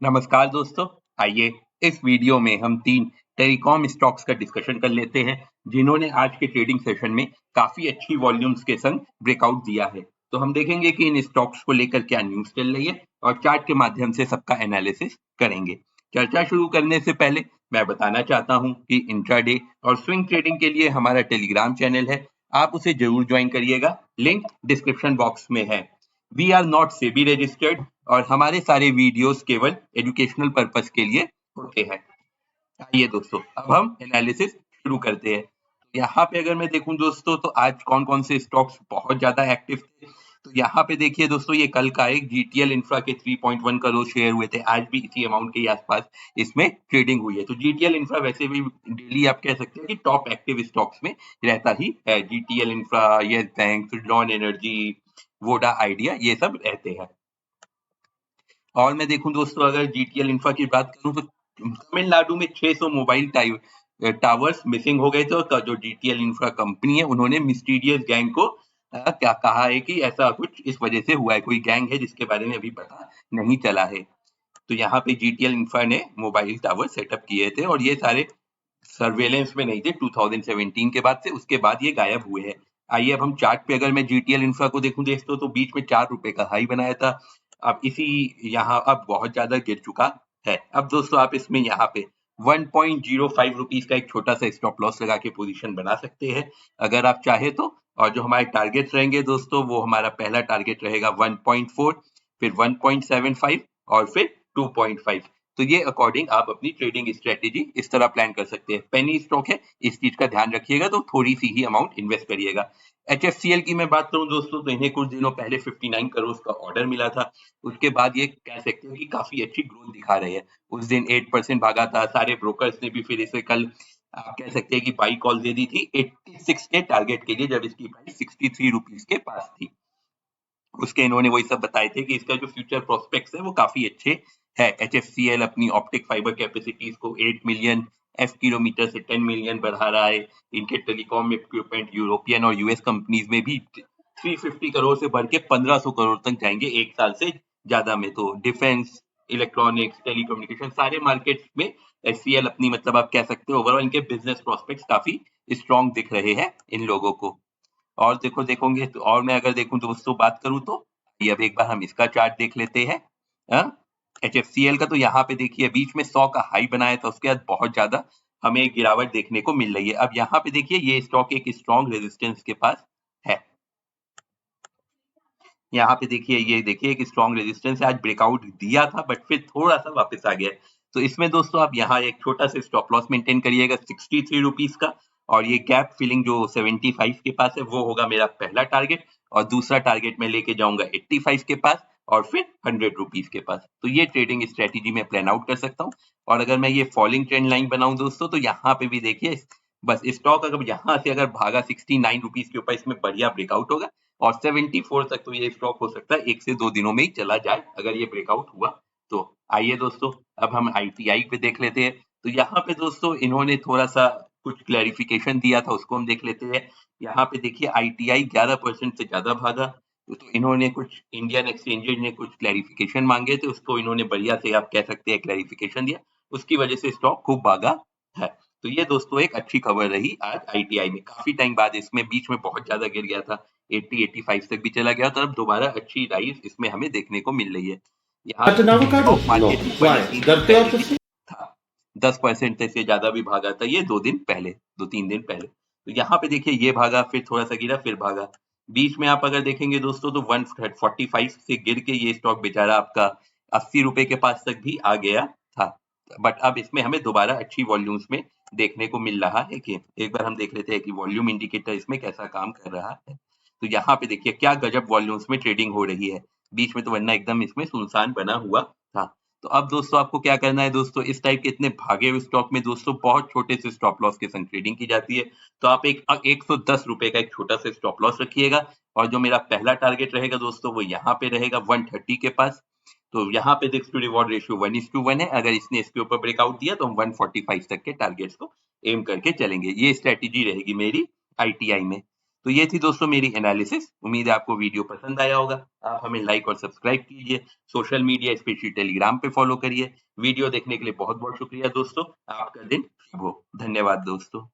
नमस्कार दोस्तों। आइए इस वीडियो में हम 3 टेलीकॉम स्टॉक्स का डिस्कशन कर लेते हैं जिन्होंने आज के ट्रेडिंग सेशन में काफी अच्छी वॉल्यूम्स के संग ब्रेकआउट दिया है। तो हम देखेंगे कि इन स्टॉक्स को लेकर क्या न्यूज चल रही है और चार्ट के माध्यम से सबका एनालिसिस करेंगे। चर्चा शुरू करने से पहले मैं बताना चाहता हूं कि इंट्राडे और स्विंग ट्रेडिंग के लिए हमारा टेलीग्राम चैनल है, आप उसे जरूर ज्वाइन करिएगा, लिंक डिस्क्रिप्शन बॉक्स में है। We are not SEBI registered और हमारे सारे वीडियोस केवल एजुकेशनल पर्पस के लिए होते हैं। आइए दोस्तों, अब हम एनालिसिस शुरू करते हैं। तो यहाँ पे अगर मैं देखूं दोस्तों, तो आज कौन कौन से स्टॉक्स बहुत ज्यादा एक्टिव थे। तो यहाँ पे देखिए दोस्तों, ये कल का एक जीटीएल इंफ्रा के 3.1 करोड़ शेयर हुए थे, आज भी इसी अमाउंट के आसपास इसमें ट्रेडिंग हुई है। तो जीटीएल इंफ्रा वैसे भी डेली आप कह सकते हैं कि टॉप एक्टिव स्टॉक्स में रहता ही है। GTL infra, yes bank, Suzlon energy, Voda idea, ये सब रहते हैं। और मैं देखूं दोस्तों, अगर जीटीएल इंफ्रा की बात करूं तो तमिलनाडु में 600 मोबाइल टावर्स मिसिंग हो गए थे और जो जीटीएल इंफ्रा कंपनी है उन्होंने मिस्टीरियस गैंग को क्या कहा है कि ऐसा कुछ इस वजह से हुआ है, कोई गैंग है जिसके बारे में अभी पता नहीं चला है। तो यहाँ पे जीटीएल इंफ्रा ने मोबाइल टावर सेटअप किए थे और ये सारे सर्वेलेंस में नहीं थे 2017 के बाद से, उसके बाद ये गायब हुए हैं। आइए अब हम चार्ट पे अगर मैं जीटीएल इंफ्रा को देखूं दोस्तों, तो बीच में 4 रुपए का हाई बनाया था, अब इसी यहाँ अब बहुत ज्यादा गिर चुका है। अब दोस्तों आप इसमें यहाँ पे 1.05 रुपीज का एक छोटा सा स्टॉप लॉस लगा के पोजीशन बना सकते हैं अगर आप चाहे तो। और जो हमारे टारगेट रहेंगे दोस्तों, वो हमारा पहला टारगेट रहेगा 1.4, फिर 1.75 और फिर 2.5। तो ये अकॉर्डिंग आप अपनी ट्रेडिंग स्ट्रेटेजी इस तरह प्लान कर सकते हैं। पेनी स्टॉक है, इस चीज का ध्यान रखिएगा, तो थोड़ी सी ही अमाउंट इन्वेस्ट करिएगा। एचएफसीएल की मैं बात करूं दोस्तों, तो इन्हें कुछ दिनों पहले 59 करोड़ का ऑर्डर मिला था, उसके बाद ये कह सकते हैं कि काफी अच्छी ग्रोथ दिखा रहे हैं। उस दिन 8% भागा था, सारे ब्रोकर्स ने भी फिर इसे कल आप कह सकते हैं कि बाई कॉल दे दी थी 86 के टारगेट के लिए, जब इसकी प्राइस 63 रुपीज के पास थी। उसके इन्होंने वही सब बताए थे कि इसका जो फ्यूचर प्रोस्पेक्ट्स है वो काफी अच्छे है। एचएफसीएल अपनी ऑप्टिक फाइबर कैपेसिटीज को 8 मिलियन एफ किलोमीटर से 10 मिलियन बढ़ा रहा है। इनके टेलीकॉम इक्विपमेंट यूरोपियन और यूएस कंपनीज में भी 350 करोड़ से बढ़ के 1500 करोड़ तक जाएंगे एक साल से ज्यादा में। तो डिफेंस, इलेक्ट्रॉनिक्स, टेलीकम्युनिकेशन, सारे मार्केट्स में एचसीएल अपनी मतलब आप कह सकते हो ओवरऑल इनके बिजनेस प्रोस्पेक्ट्स काफी स्ट्रॉन्ग दिख रहे हैं इन लोगों को। और देखोगे तो, और मैं अगर देखूं तो दोस्तों बात करूं तो ये अब एक बार हम इसका चार्ट देख लेते हैं। एचएफसीएल का तो यहाँ पे देखिए बीच में 100 का हाई बनाया था, उसके बाद बहुत ज्यादा हमें एक गिरावट देखने को मिल रही है। अब यहाँ पे देखिए ये स्टॉक एक स्ट्रॉन्ग रेजिस्टेंस के पास है। यहाँ पे देखिए, ये देखिए एक स्ट्रॉन्ग रेजिस्टेंस आज ब्रेकआउट दिया था बट फिर थोड़ा सा वापस आ गया है। तो इसमें दोस्तों आप यहाँ एक छोटा सा स्टॉप लॉस मेंटेन करिएगा 63 रुपीज का, और ये गैप फिलिंग जो 75 के पास है वो होगा मेरा पहला टारगेट, और दूसरा टारगेट मैं लेके जाऊंगा 85 के पास और फिर 100 रुपीज के पास। तो ये ट्रेडिंग स्ट्रेटेजी में प्लान आउट कर सकता हूँ। और अगर मैं ये फॉलिंग ट्रेंड लाइन बनाऊं दोस्तों, तो यहाँ पे भी देखिए बस स्टॉक अगर यहाँ से अगर भागा 69 रुपीज के ऊपर, इसमें बढ़िया ब्रेकआउट होगा और 74 तक तो ये स्टॉक हो सकता है 1 से 2 दिनों में ही चला जाए अगर ये ब्रेकआउट हुआ तो। आइए दोस्तों, अब हम आईटीआई पे देख लेते हैं। तो यहाँ पे दोस्तों इन्होंने थोड़ा सा कुछ क्लैरिफिकेशन दिया था, उसको हम देख लेते हैं। यहाँ पे देखिए आईटीआई 11% से ज्यादा भागा, तो इन्होंने कुछ इंडियन एक्सचेंजेस ने कुछ क्लैरिफिकेशन मांगे थे, उसको इन्होंने बढ़िया से आप कह सकते हैं क्लैरिफिकेशन दिया, उसकी वजह से स्टॉक खूब भागा है। तो ये दोस्तों एक अच्छी खबर रही आज आईटीआई में, काफी टाइम बाद, इसमें बीच में बहुत ज्यादा गिर गया था, 80-85 तक भी चला गया, तो अब दोबारा अच्छी राइज इसमें हमें देखने को मिल रही है। यहाँ avocado? Stock market No. ऊपर Why? जाने से डरते हो पहले आप भी उससे? था, 10% से ज्यादा भी भागा था ये 2 दिन पहले, 2-3 दिन पहले। तो यहाँ पे देखिए ये भागा, फिर थोड़ा सा गिरा, फिर भागा। बीच में आप अगर देखेंगे दोस्तों, तो 145 से गिर के ये स्टॉक बेचारा आपका 80 रुपए के पास तक भी आ गया था। बट अब इसमें हमें दोबारा अच्छी वॉल्यूम्स में देखने को मिल रहा है कि एक बार हम देख लेते हैं कि वॉल्यूम इंडिकेटर इसमें कैसा काम कर रहा है। तो यहाँ पे देखिए क्या गजब वॉल्यूम्स में ट्रेडिंग हो रही है, बीच में तो वरना एकदम इसमें सुनसान बना हुआ था। तो अब दोस्तों आपको क्या करना है दोस्तों, इस टाइप के इतने भागे हुए स्टॉक में दोस्तों बहुत छोटे से स्टॉप लॉस के संग ट्रेडिंग की जाती है। तो आप एक 110 रुपए का एक छोटा सा स्टॉप लॉस रखिएगा, और जो मेरा पहला टारगेट रहेगा दोस्तों वो यहाँ पे रहेगा 130 के पास। तो यहाँ पे रिस्क टू रिवॉर्ड रेशियो 1:1 है, अगर इसने इसके ऊपर ब्रेकआउट दिया तो हम 145 तक के टारगेट्स को एम करके चलेंगे। ये स्ट्रेटेजी रहेगी मेरी आईटीआई में। तो ये थी दोस्तों मेरी एनालिसिस। उम्मीद है आपको वीडियो पसंद आया होगा। आप हमें लाइक और सब्सक्राइब कीजिए, सोशल मीडिया स्पेशली टेलीग्राम पे फॉलो करिए। वीडियो देखने के लिए बहुत बहुत शुक्रिया दोस्तों। आपका दिन शुभ हो। धन्यवाद दोस्तों।